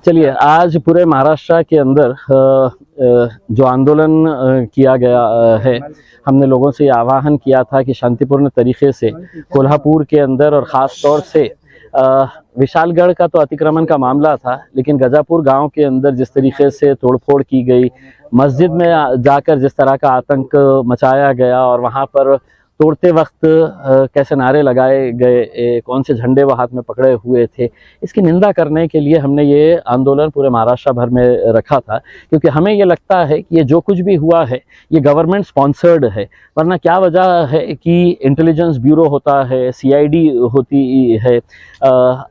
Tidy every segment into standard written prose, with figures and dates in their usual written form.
चलिए, आज पूरे महाराष्ट्र के अंदर जो आंदोलन किया गया है, हमने लोगों से आह्वान किया था कि शांतिपूर्ण तरीके से कोल्हापुर के अंदर और ख़ास तौर से विशालगढ़ का तो अतिक्रमण का मामला था, लेकिन गजापुर गांव के अंदर जिस तरीके से तोड़फोड़ की गई, मस्जिद में जाकर जिस तरह का आतंक मचाया गया और वहां पर तोड़ते वक्त कैसे नारे लगाए गए, कौन से झंडे वो हाथ में पकड़े हुए थे, इसकी निंदा करने के लिए हमने ये आंदोलन पूरे महाराष्ट्र भर में रखा था। क्योंकि हमें ये लगता है कि ये जो कुछ भी हुआ है ये गवर्नमेंट स्पॉन्सर्ड है, वरना क्या वजह है कि इंटेलिजेंस ब्यूरो होता है, सीआईडी होती है,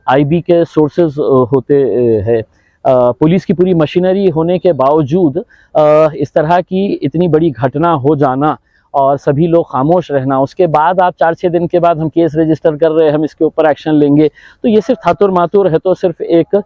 आईबी के सोर्सेज होते हैं, पुलिस की पूरी मशीनरी होने के बावजूद इस तरह की इतनी बड़ी घटना हो जाना और सभी लोग खामोश रहना, उसके बाद आप 4-6 दिन के बाद हम केस रजिस्टर कर रहे हैं, हम इसके ऊपर एक्शन लेंगे, तो ये सिर्फ थातुर मातुर है। तो सिर्फ एक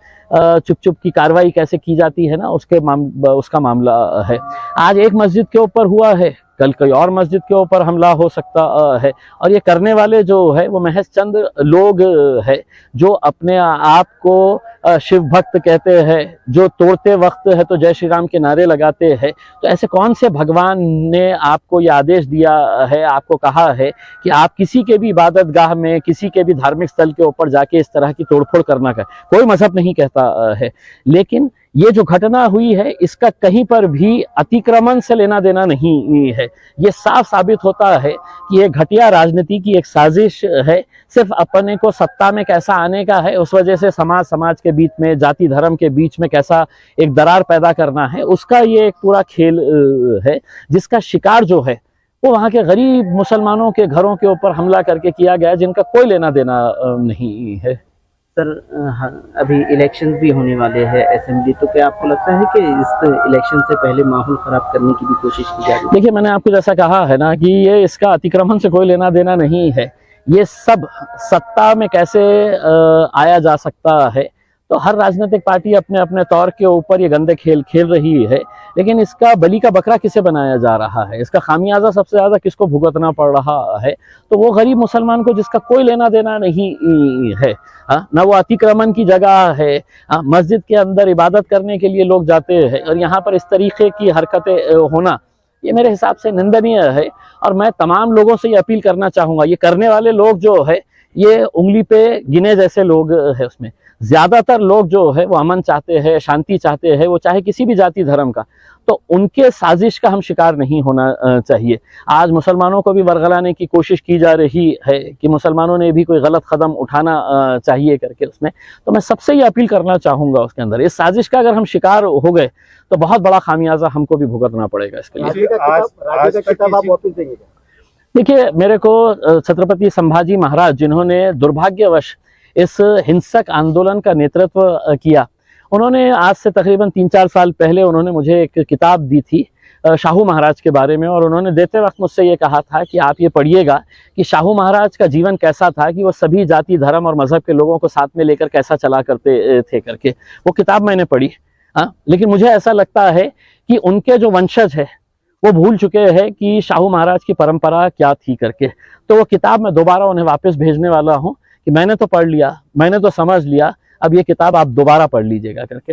चुप चुप की कार्रवाई कैसे की जाती है ना, उसका मामला है। आज एक मस्जिद के ऊपर हुआ है, कल कोई और मस्जिद के ऊपर हमला हो सकता है, और ये करने वाले जो है वो महज चंद लोग है जो अपने आप को शिव भक्त कहते हैं, जो तोड़ते वक्त है तो जय श्री राम के नारे लगाते हैं। तो ऐसे कौन से भगवान ने आपको ये आदेश दिया है, आपको कहा है कि आप किसी के भी इबादत गाह में, किसी के भी धार्मिक स्थल के ऊपर जाके इस तरह की तोड़फोड़ करना का? कोई मजहब नहीं कहता है। लेकिन ये जो घटना हुई है इसका कहीं पर भी अतिक्रमण से लेना देना नहीं है। ये साफ साबित होता है कि ये घटिया राजनीति की एक साजिश है, सिर्फ अपने को सत्ता में कैसा आने का है, उस वजह से समाज के बीच में, जाति धर्म के बीच में कैसा एक दरार पैदा करना है, उसका ये एक पूरा खेल है, जिसका शिकार जो है वो वहाँ के गरीब मुसलमानों के घरों के ऊपर हमला करके किया गया, जिनका कोई लेना देना नहीं है। सर, अभी इलेक्शन भी होने वाले हैं असेंबली, तो क्या आपको लगता है कि इस इलेक्शन से पहले माहौल खराब करने की भी कोशिश की जा रही है? देखिए, मैंने आपको जैसा कहा है ना कि ये इसका अतिक्रमण से कोई लेना देना नहीं है। ये सब सत्ता में कैसे आया जा सकता है, तो हर राजनीतिक पार्टी अपने अपने तौर के ऊपर ये गंदे खेल खेल रही है, लेकिन इसका बलि का बकरा किसे बनाया जा रहा है, इसका खामियाजा सबसे ज्यादा किसको भुगतना पड़ रहा है? तो वो गरीब मुसलमान को, जिसका कोई लेना देना नहीं है। ना वो अतिक्रमण की जगह है, मस्जिद के अंदर इबादत करने के लिए लोग जाते हैं, और यहाँ पर इस तरीके की हरकतें होना ये मेरे हिसाब से निंदनीय है। और मैं तमाम लोगों से ये अपील करना चाहूंगा, ये करने वाले लोग जो है ये उंगली पे गिने जैसे लोग है, उसमें ज्यादातर लोग जो है वो अमन चाहते हैं, शांति चाहते हैं, वो चाहे किसी भी जाति धर्म का, तो उनके साजिश का हम शिकार नहीं होना चाहिए। आज मुसलमानों को भी वरगलाने की कोशिश की जा रही है कि मुसलमानों ने भी कोई गलत कदम उठाना चाहिए करके उसमें, तो मैं सबसे ये अपील करना चाहूंगा उसके अंदर, इस साजिश का अगर हम शिकार हो गए तो बहुत बड़ा खामियाजा हमको भी भुगतना पड़ेगा इसके लिए। देखिए, मेरे को छत्रपति संभाजी महाराज, जिन्होंने दुर्भाग्यवश इस हिंसक आंदोलन का नेतृत्व किया, उन्होंने आज से तकरीबन 3-4 साल पहले उन्होंने मुझे एक किताब दी थी शाहू महाराज के बारे में, और उन्होंने देते वक्त मुझसे ये कहा था कि आप ये पढ़िएगा कि शाहू महाराज का जीवन कैसा था, कि वो सभी जाति धर्म और मजहब के लोगों को साथ में लेकर कैसा चला करते थे करके। वो किताब मैंने पढ़ी, लेकिन मुझे ऐसा लगता है कि उनके जो वंशज है वो भूल चुके हैं कि शाहू महाराज की परंपरा क्या थी करके। तो वो किताब मैं दोबारा उन्हें वापस भेजने वाला हूँ कि मैंने तो पढ़ लिया, मैंने तो समझ लिया, अब ये किताब आप दोबारा पढ़ लीजिएगा करके।